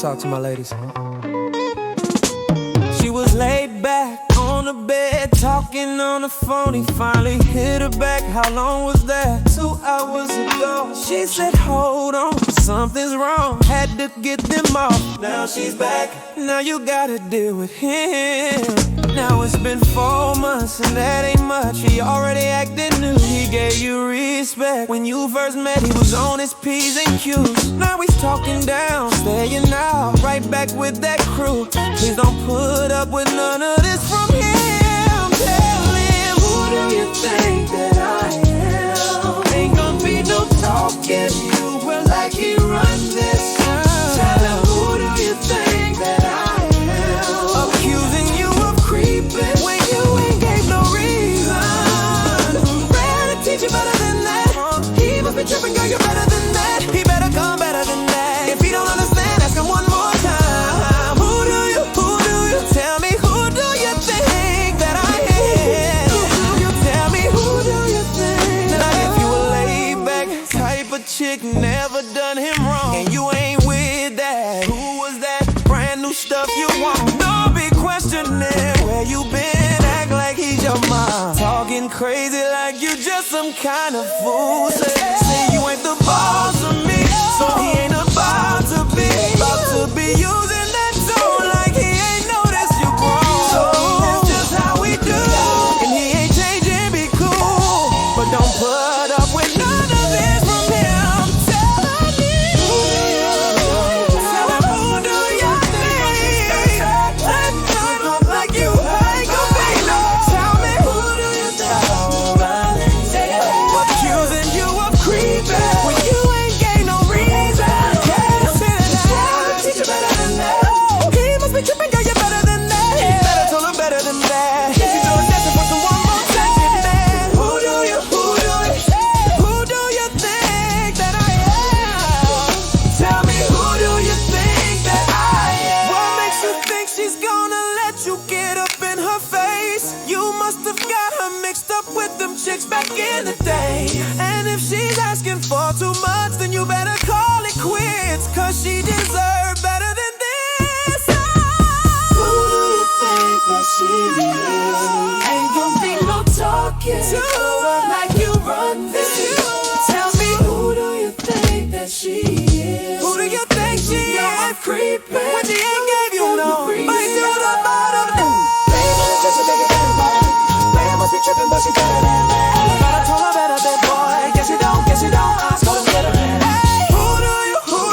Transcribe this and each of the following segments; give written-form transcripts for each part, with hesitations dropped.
talk to my ladies. She was laid back on the bed, talking on the phone. He finally hit her back. How long was that? 2 hours ago. She said, hold on, something's wrong. Had to get them off. Now she's back. Now you gotta deal with him. Now it's been 4 months and that ain't much. He already acted new. He gave you respect. When you first met, he was on his P's and Q's. Now he's talking down, staying out, right back with that crew. Please don't put up with none of this from him. Tell him, who do you think that I am? Ain't gonna be no talking. You were like you run this. Tell him, who do you think that I am? Accusing you of creeping when you ain't gave no reason. Better teach you better than that. He must be tripping, girl, you're better than that. He better come better than that. If he don't understand, ask him one more time. Who do you tell me, who do you think that I am? You tell me, who do you think? Now if you a laid back type of chick, never done him wrong, and you ain't with that, who was that brand new stuff you want? Don't be questioning where you been, act like he's your mom, talking crazy like you just some kind of fool. Say you ain't the boss of me, so he ain't about to be using that tone like he ain't noticed you grown. So that's just how we do, and he ain't changing, be cool, but don't put up with none of this from him. Tell him, who do you think that look like you ain't gonna be no? Tell me, who do you think accusing you of creeping when you ain't gave no reason? Teach you better than that. He must be tripping, girl, you're better than that. You better tell him better than that. If you don't dance for some one more second, man. Who do you think that I am? Tell me, who do you think that I am? What makes you think she's gonna let you get up in her face? You must have got her mixed up with them chicks back in the day. And if she's asking for too much, then you better call it quits, cause she deserves better than this. Who do you think that she is? Ain't gonna be no talking like you run this. Tell me, who do you think that she is? Who do you think she is? I'm creeping when she ain't gave you no reason. But you the bottom. Baby, just a bigger better boy. Baby, must be tripping, but she better than that. But I told her better than boy. Guess you don't. I told her better than that. Who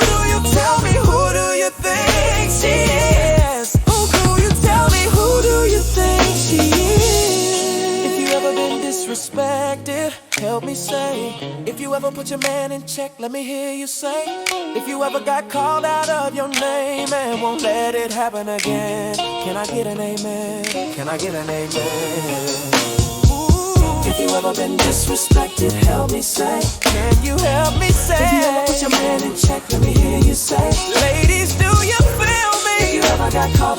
do you tell me, who do you think she is? Who do you tell me, who do you think she is? If you ever been disrespected, help me say. If you ever put your man in check, let me hear you say. If you ever got called out of your name and won't let it happen again, can I get an amen? Can I get an amen? If you ever been disrespected, help me say. Can you help me say? If you ever put your man in check, let me hear you say. Ladies, do you feel me? If you ever got caught